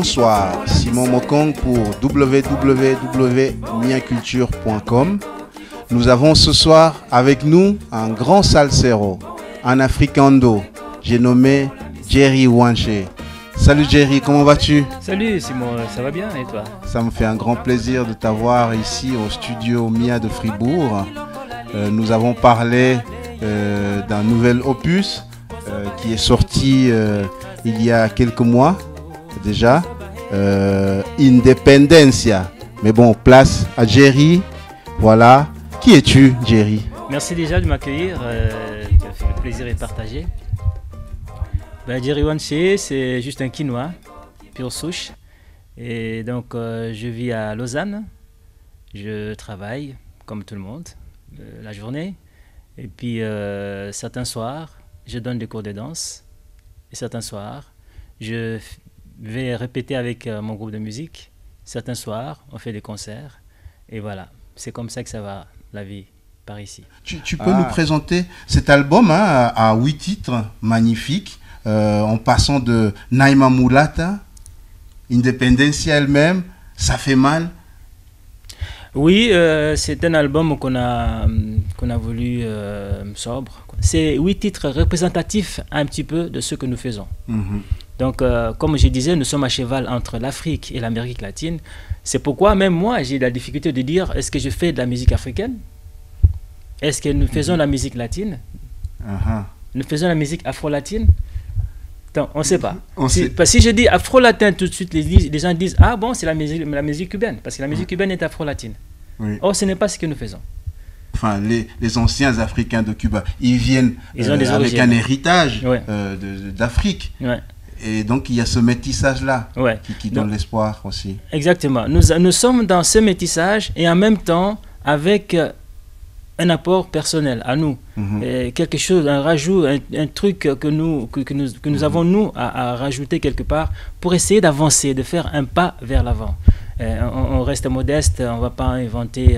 bonsoir. Simon Mokong pour www.miaculture.com. Nous avons ce soir avec nous un grand salsero, un africando, j'ai nommé Jerry Wanché. Salut Jerry, comment vas-tu? Salut Simon, ça va bien et toi? Ça me fait un grand plaisir de t'avoir ici au studio Mia de Fribourg. Nous avons parlé d'un nouvel opus qui est sorti il y a quelques mois déjà, Independencia. Mais bon, place à Jerry. Voilà. Qui es-tu, Jerry? Merci déjà de m'accueillir. Le plaisir est partagé. Jerry Wanché, c'est juste un quinoa, pure souche. Et donc, je vis à Lausanne. Je travaille, comme tout le monde, la journée. Et puis, certains soirs, je donne des cours de danse. Et certains soirs, je vais répéter avec mon groupe de musique. Certains soirs, on fait des concerts. Et voilà, c'est comme ça que ça va, la vie, par ici. Tu peux nous présenter cet album à 8 titres magnifiques, en passant de Naima Mulata, Independencia elle-même, Ça fait mal. Oui, c'est un album qu'on a voulu sobre. C'est 8 titres représentatifs un petit peu de ce que nous faisons. Donc, comme je disais, nous sommes à cheval entre l'Afrique et l'Amérique latine. C'est pourquoi même moi, j'ai la difficulté de dire, est-ce que je fais de la musique africaine? Est-ce que nous faisons de la musique latine? Nous faisons de la musique afro-latine? Donc, on ne sait pas. Parce que si je dis afro-latin, tout de suite, les gens disent, ah bon, c'est la musique cubaine, parce que la musique cubaine est afro-latine. Oui. Or, ce n'est pas ce que nous faisons. Enfin, les anciens Africains de Cuba, ils viennent avec un héritage d'Afrique. Ouais. Et donc, il y a ce métissage-là qui donne l'espoir aussi. Exactement. Nous sommes dans ce métissage et en même temps avec un apport personnel à nous. Quelque chose, un rajout, un truc que nous avons, nous, à rajouter quelque part pour essayer d'avancer, de faire un pas vers l'avant. On reste modeste, on ne va pas inventer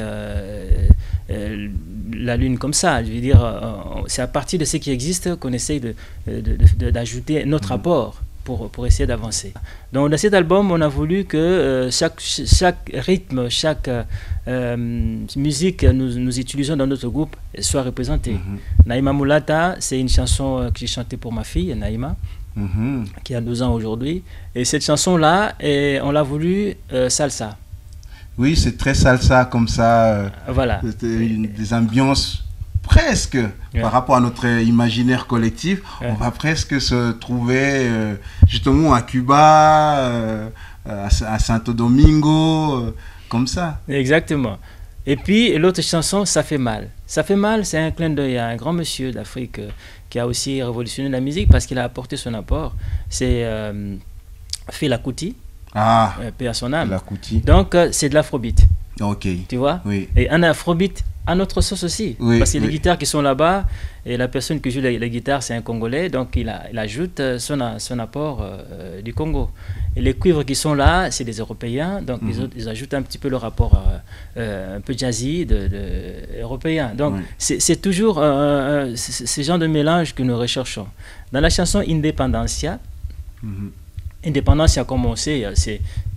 la lune comme ça. Je veux dire, c'est à partir de ce qui existe qu'on essaye d'ajouter notre apport pour essayer d'avancer. Donc dans cet album, on a voulu que chaque rythme, chaque musique que nous utilisons dans notre groupe soit représentée. Naima Mulata, c'est une chanson que j'ai chantée pour ma fille, Naima, qui a 12 ans aujourd'hui. Et cette chanson-là, on l'a voulu salsa. Oui, c'est très salsa comme ça. Voilà. Des ambiances presque, par rapport à notre imaginaire collectif, on va presque se trouver justement à Cuba, à Santo Domingo, comme ça. Exactement. Et puis l'autre chanson, Ça fait mal. Ça fait mal, c'est un clin d'œil à un grand monsieur d'Afrique qui a aussi révolutionné la musique parce qu'il a apporté son apport. C'est Fela Kuti. Paix à son âme. Donc c'est de l'afrobeat. Ok. Tu vois? Oui. Et un afrobeat à notre sauce aussi. Oui, parce que les guitares qui sont là-bas, et la personne qui joue la guitare, c'est un Congolais, donc il ajoute son apport du Congo. Et les cuivres qui sont là, c'est des Européens, donc ils ajoutent un petit peu le rapport un peu jazzy européen. Donc c'est toujours ce genre de mélange que nous recherchons. Dans la chanson Independencia, Independencia, comme on sait,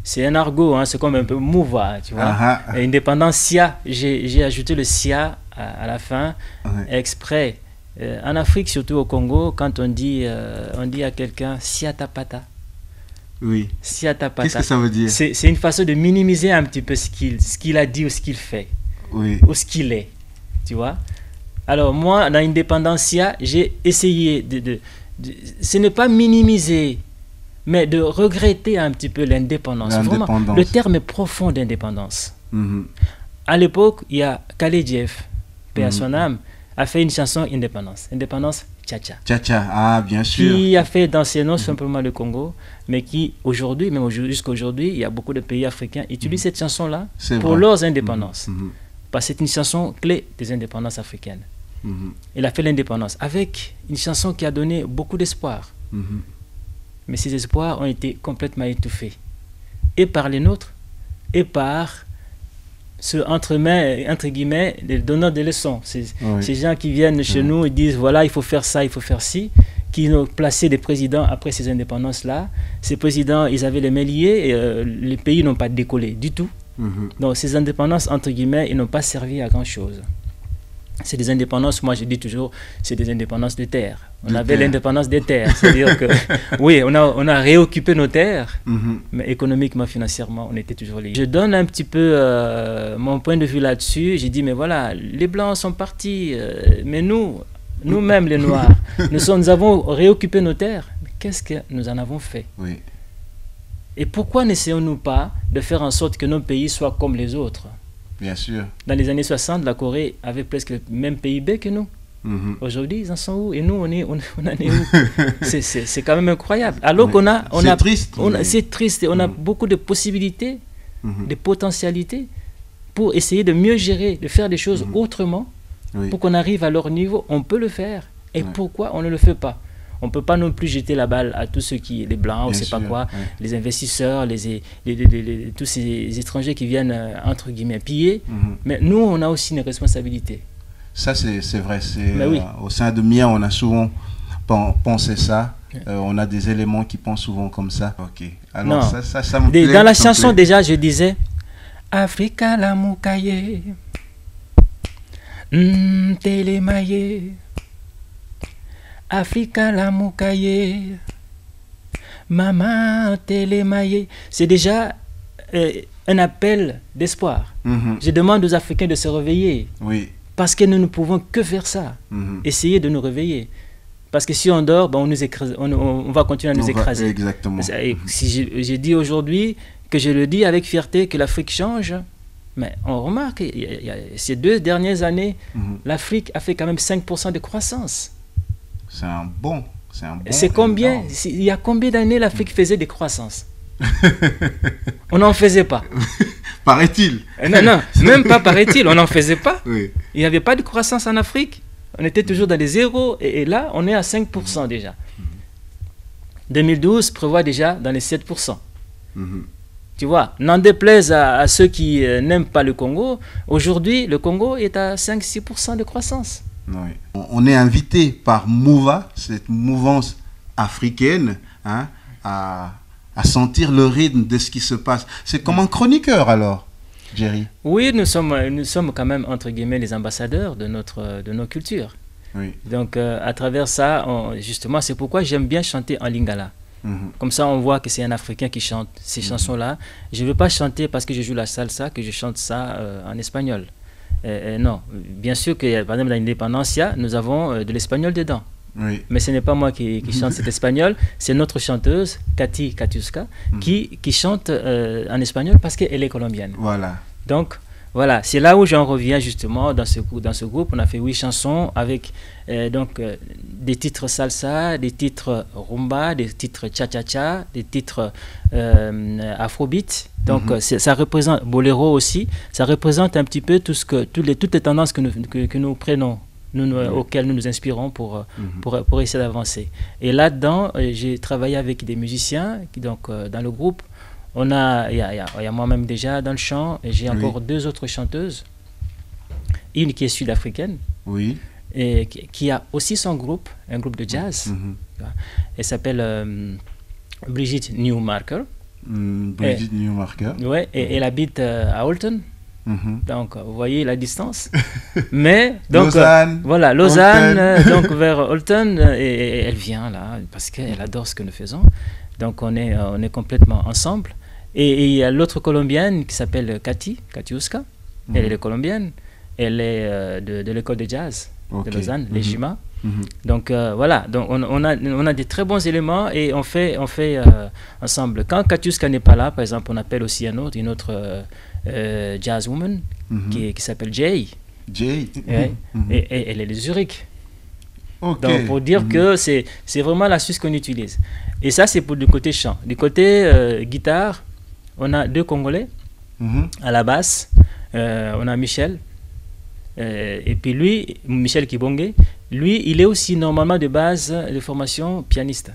c'est un argot, hein, c'est comme un peu mouva, tu vois. Independencia, j'ai ajouté le sia à la fin, exprès. En Afrique, surtout au Congo, quand on dit à quelqu'un siatapata. Oui. Siatapata. Qu'est-ce que ça veut dire? C'est une façon de minimiser un petit peu ce qu'il a dit ou ce qu'il fait. Oui. Ou ce qu'il est. Tu vois? Alors, moi, dans Independencia, j'ai essayé ce n'est pas minimiser, mais de regretter un petit peu l'indépendance. Vraiment, le terme est profond d'indépendance. À l'époque, il y a Khaled Dieff, paix à son âme, a fait une chanson Indépendance. Indépendance, Tcha-Tcha. Tcha-Tcha, bien sûr. Qui a fait danser non simplement le Congo, mais qui aujourd'hui, même jusqu'à aujourd'hui, il y a beaucoup de pays africains qui utilisent cette chanson-là pour leurs indépendances. Parce que c'est une chanson clé des indépendances africaines. Il a fait l'indépendance avec une chanson qui a donné beaucoup d'espoir. Mais ces espoirs ont été complètement étouffés. Et par les nôtres, et par entre guillemets, les donneurs de leçons. Ces gens qui viennent chez nous et disent, voilà, il faut faire ça, il faut faire ci, qui ont placé des présidents après ces indépendances-là. Ces présidents, ils avaient les mains liées et les pays n'ont pas décollé du tout. Donc ces indépendances, entre guillemets, ils n'ont pas servi à grand-chose. C'est des indépendances, moi je dis toujours, c'est des indépendances de terre. On avait l'indépendance des terres, c'est-à-dire que, oui, on a réoccupé nos terres, mais économiquement, financièrement, on était toujours liés. Je donne un petit peu mon point de vue là-dessus. J'ai dit, mais voilà, les Blancs sont partis, mais nous-mêmes les Noirs, nous avons réoccupé nos terres. Qu'est-ce que nous en avons fait? Et pourquoi n'essayons-nous pas de faire en sorte que nos pays soient comme les autres? Bien sûr. Dans les années 60, la Corée avait presque le même PIB que nous. Aujourd'hui, ils en sont où? Et nous, on en est où? C'est quand même incroyable. Alors qu'on a... C'est triste. C'est triste. Et on a beaucoup de possibilités, de potentialités pour essayer de mieux gérer, de faire des choses autrement, pour qu'on arrive à leur niveau. On peut le faire. Et pourquoi on ne le fait pas? On ne peut pas non plus jeter la balle à tous ceux qui, les Blancs, je ne sais pas quoi, les investisseurs, tous ces étrangers qui viennent, entre guillemets, piller. Mais nous, on a aussi une responsabilité. Ça, c'est vrai. Au sein de MIA, on a souvent pensé ça. On a des éléments qui pensent souvent comme ça. Ok. Alors, ça me plaît. Dans la chanson, déjà, je disais Africa la moukaye, telemaye. Africa la moukaye, maman telemaye. C'est déjà un appel d'espoir. Je demande aux Africains de se réveiller. Parce que nous ne pouvons que faire ça. Essayer de nous réveiller. Parce que si on dort, on nous écrase, on va continuer à nous écraser. Exactement. Si je dis aujourd'hui, que je le dis avec fierté, que l'Afrique change, mais on remarque, ces 2 dernières années, l'Afrique a fait quand même 5% de croissance. C'est un bon. C'est combien? Il y a combien d'années l'Afrique faisait des croissances? On n'en faisait pas. Paraît-il. Non, même pas paraît-il, on n'en faisait pas. Il n'y avait pas de croissance en Afrique. On était toujours dans les zéros et là, on est à 5% déjà. 2012 prévoit déjà dans les 7%. Tu vois, n'en déplaise à ceux qui n'aiment pas le Congo, aujourd'hui, le Congo est à 5-6% de croissance. On est invité par Mouva, cette mouvance africaine, à sentir le rythme de ce qui se passe. C'est comme un chroniqueur alors, Jerry. Oui, nous sommes quand même, entre guillemets, les ambassadeurs de nos cultures. Donc, à travers ça, justement, c'est pourquoi j'aime bien chanter en lingala. Comme ça, on voit que c'est un Africain qui chante ces chansons-là. Je ne veux pas chanter parce que je joue la salsa, que je chante ça en espagnol. Non, bien sûr que par exemple dans l'Indépendancia, nous avons de l'espagnol dedans. Mais ce n'est pas moi qui chante cet espagnol, c'est notre chanteuse, Cathy Katiuska, qui chante en espagnol parce qu'elle est colombienne. Donc, voilà, c'est là où j'en reviens justement dans ce groupe. On a fait 8 chansons avec des titres salsa, des titres rumba, des titres cha-cha-cha, des titres afrobeat. Donc ça représente, boléro aussi, ça représente un petit peu toutes les tendances que nous prenons, auxquelles nous nous inspirons pour essayer d'avancer. Et là-dedans, j'ai travaillé avec des musiciens, donc dans le groupe. Il y a moi-même déjà dans le chant, et j'ai encore 2 autres chanteuses. Une qui est sud-africaine, et qui a aussi son groupe, un groupe de jazz. Elle s'appelle Brigitte Newmarker. Et elle habite à Holton. Donc, vous voyez la distance. Mais, donc, Lausanne. Voilà, Lausanne, donc vers Holton, et elle vient là, parce qu'elle adore ce que nous faisons. Donc, on est complètement ensemble. Et il y a l'autre Colombienne qui s'appelle Cathy Katiuska. Elle est colombienne. Elle est de l'école de jazz de Lausanne, les Jima. Donc voilà, donc on a des très bons éléments et on fait ensemble. Quand Katiuska n'est pas là, par exemple, on appelle aussi une autre jazzwoman qui s'appelle Jay. Et elle est de Zurich. Donc pour dire que c'est vraiment l'astuce qu'on utilise. Et ça, c'est pour du côté chant. Du côté guitare, on a 2 Congolais à la basse. On a Michel. Et puis lui, Michel Kibonge, lui, il est aussi normalement de base de formation pianiste.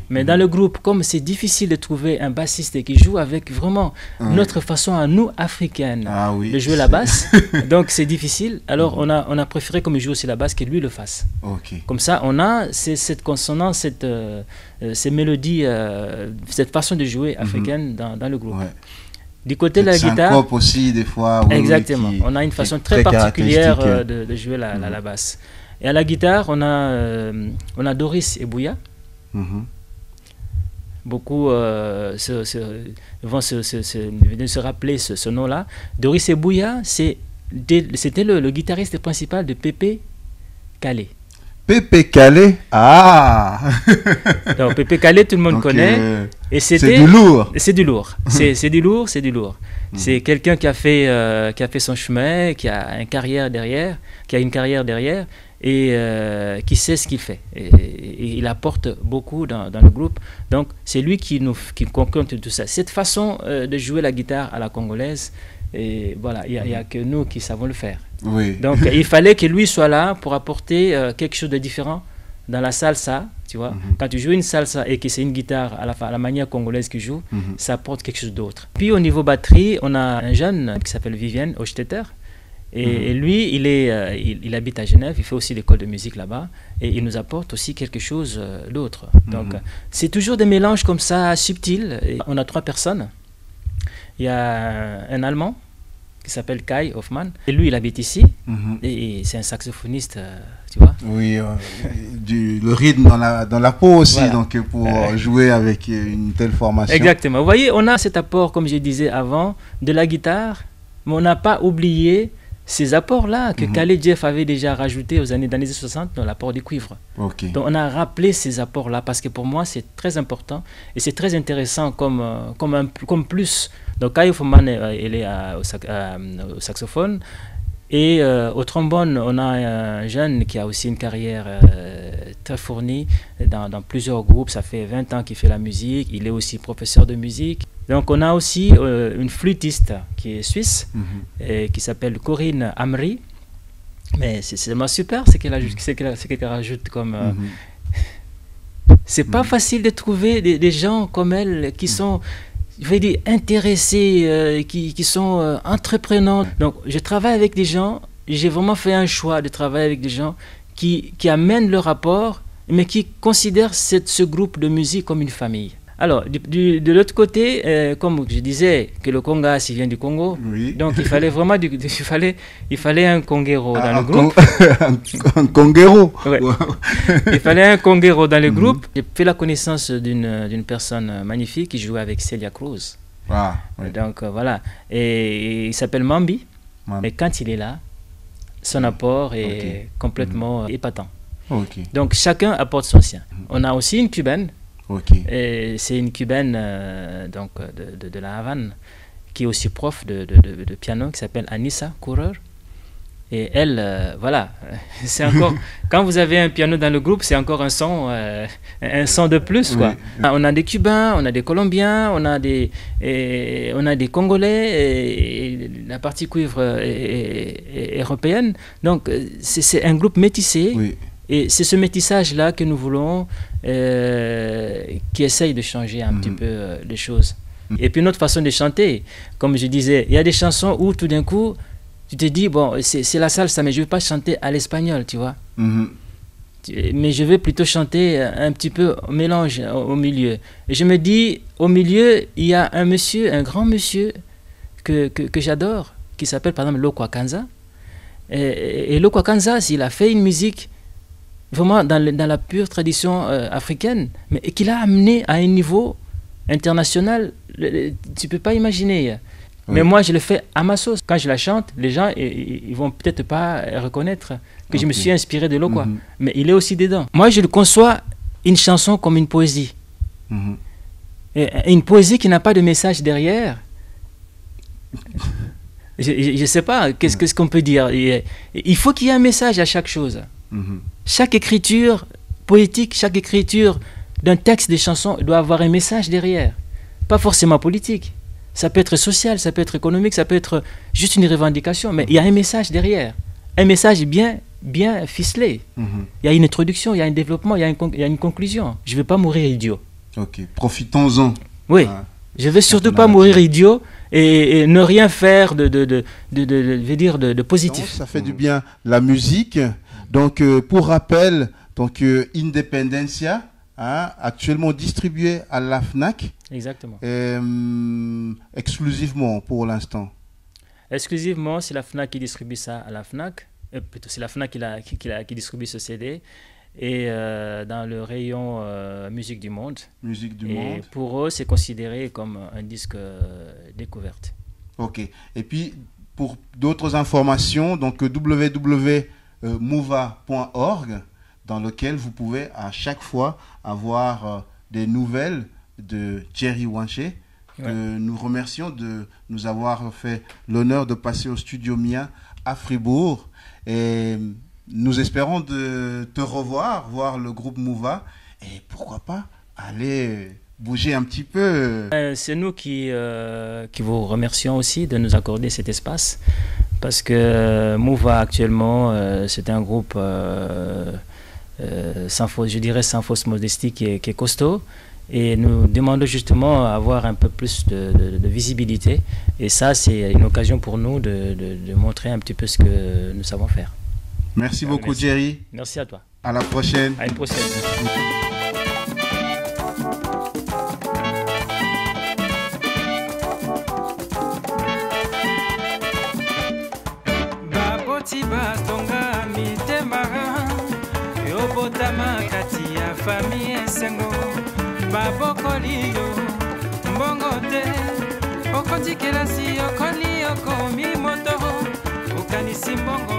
Mais dans le groupe, comme c'est difficile de trouver un bassiste qui joue avec vraiment notre façon à nous, africaine, de jouer la basse, donc c'est difficile. Alors on a préféré, comme il joue aussi la basse, que lui le fasse. Comme ça, on a cette consonance, ces mélodies, cette façon de jouer africaine dans le groupe. Du côté de la guitare aussi, des fois, exactement, on a une façon très particulière de jouer la basse. Et à la guitare, on a Doris Ebouya. Beaucoup vont se rappeler ce nom-là. Doris Ebouya, c'était le guitariste principal de Pépé Calé. Pépé Calé, donc Pépé Calé, tout le monde connaît. Et c'est du lourd. C'est du lourd. C'est du lourd. C'est quelqu'un qui a fait son chemin, qui a une carrière derrière, et qui sait ce qu'il fait. Et il apporte beaucoup dans le groupe. Donc c'est lui qui concorde tout ça. Cette façon de jouer la guitare à la congolaise, et voilà, il n'y a que nous qui savons le faire. Donc il fallait que lui soit là pour apporter quelque chose de différent dans la salsa. Tu vois, quand tu joues une salsa et que c'est une guitare à la manière congolaise qui joue, ça apporte quelque chose d'autre. Puis au niveau batterie, on a un jeune qui s'appelle Vivienne Hochstetter. Et lui, il habite à Genève, il fait aussi l'école de musique là-bas, et il nous apporte aussi quelque chose d'autre. Donc, c'est toujours des mélanges comme ça, subtils. Et on a 3 personnes. Il y a un Allemand qui s'appelle Kai Hoffmann, et lui, il habite ici, et c'est un saxophoniste, tu vois. Oui, le rythme dans la peau aussi, voilà. Donc pour jouer avec une telle formation. Exactement. Vous voyez, on a cet apport, comme je disais avant, de la guitare, mais on n'a pas oublié ces apports-là que Calé Jeff avait déjà rajoutés dans les années 60 dans l'apport du cuivre. Donc on a rappelé ces apports-là parce que pour moi c'est très important et c'est très intéressant comme plus. Donc Kai Hoffmann il est au saxophone et au trombone on a un jeune qui a aussi une carrière très fournie dans plusieurs groupes. Ça fait 20 ans qu'il fait la musique, il est aussi professeur de musique. Donc on a aussi une flûtiste qui est suisse et qui s'appelle Corinne Amri. Mais c'est vraiment super ce qu'elle rajoute comme... C'est pas facile de trouver des gens comme elle qui sont, je vais dire, intéressés, qui sont entreprenants. Donc je travaille avec des gens, j'ai vraiment fait un choix de travailler avec des gens qui amènent leur rapport, mais qui considèrent ce groupe de musique comme une famille. Alors, de l'autre côté, comme je disais, que le Congas, il vient du Congo, donc il fallait vraiment il fallait un Congero dans le groupe. Un Congero. Ouais. Il fallait un Congero dans le groupe. J'ai fait la connaissance d'une personne magnifique qui jouait avec Celia Cruz. Donc voilà, et il s'appelle Mambi. Et quand il est là, son apport est complètement épatant. Donc chacun apporte son sien. On a aussi une Cubaine. C'est une Cubaine donc de la Havane qui est aussi prof de piano qui s'appelle Anissa Coureur. Et elle, voilà, c'est encore quand vous avez un piano dans le groupe, c'est encore un son de plus, quoi. On a des Cubains, on a des Colombiens, on a des Congolais, et la partie cuivre est européenne. Donc c'est un groupe métissé. Et c'est ce métissage-là que nous voulons, qui essaye de changer un petit peu les choses. Et puis notre façon de chanter, comme je disais, il y a des chansons où tout d'un coup, tu te dis, bon, c'est la salsa, mais je ne vais pas chanter à l'espagnol, tu vois. Mais je vais plutôt chanter un petit peu mélange au milieu. Et je me dis, au milieu, il y a un grand monsieur que j'adore, qui s'appelle par exemple Lokwa Kanza. Et Lokwa Kanza, il a fait une musique vraiment dans la pure tradition africaine, mais qu'il a amené à un niveau international, tu ne peux pas imaginer. Mais moi, je le fais à ma sauce. Quand je la chante, les gens ils vont peut-être pas reconnaître que je me suis inspiré de Lokwa, mais il est aussi dedans. Moi, je le conçois une chanson comme une poésie. Et une poésie qui n'a pas de message derrière. Je ne sais pas, qu'est-ce qu'on peut dire. Il faut qu'il y ait un message à chaque chose. Chaque écriture poétique, chaque écriture d'un texte de chanson doit avoir un message derrière. Pas forcément politique. Ça peut être social, ça peut être économique, ça peut être juste une revendication, mais il y a un message derrière. Un message bien bien ficelé. Il y a une introduction, il y a un développement, il y a une conclusion. Je ne vais pas mourir idiot. Ok, profitons-en. Oui, je ne vais surtout pas mourir idiot et ne rien faire de positif. Donc, ça fait du bien la musique. Donc, pour rappel, donc, Independencia, actuellement distribué à la FNAC. Exactement. Exclusivement pour l'instant. Exclusivement, c'est la FNAC qui distribue ça à la FNAC. Plutôt, c'est la FNAC qui distribue ce CD. Et dans le rayon musique du monde. Musique du et monde. Pour eux, c'est considéré comme un disque découverte. Ok. Et puis, pour d'autres informations, donc www.mova.org, dans lequel vous pouvez à chaque fois avoir des nouvelles de Jerry Wanché. Nous remercions de nous avoir fait l'honneur de passer au studio Mia à Fribourg. Et nous espérons de te revoir, voir le groupe Mova. Et pourquoi pas aller bouger un petit peu. C'est nous qui vous remercions aussi de nous accorder cet espace. Parce que Mova actuellement, c'est un groupe, sans fausse modestie, qui est costaud. Et nous demandons justement à avoir un peu plus de visibilité. Et ça, c'est une occasion pour nous de montrer un petit peu ce que nous savons faire. Merci beaucoup, Jerry. Merci à toi. À la prochaine. À une prochaine. Babokolio mbongote okotikela si okoli okomi moto okanisi mbongo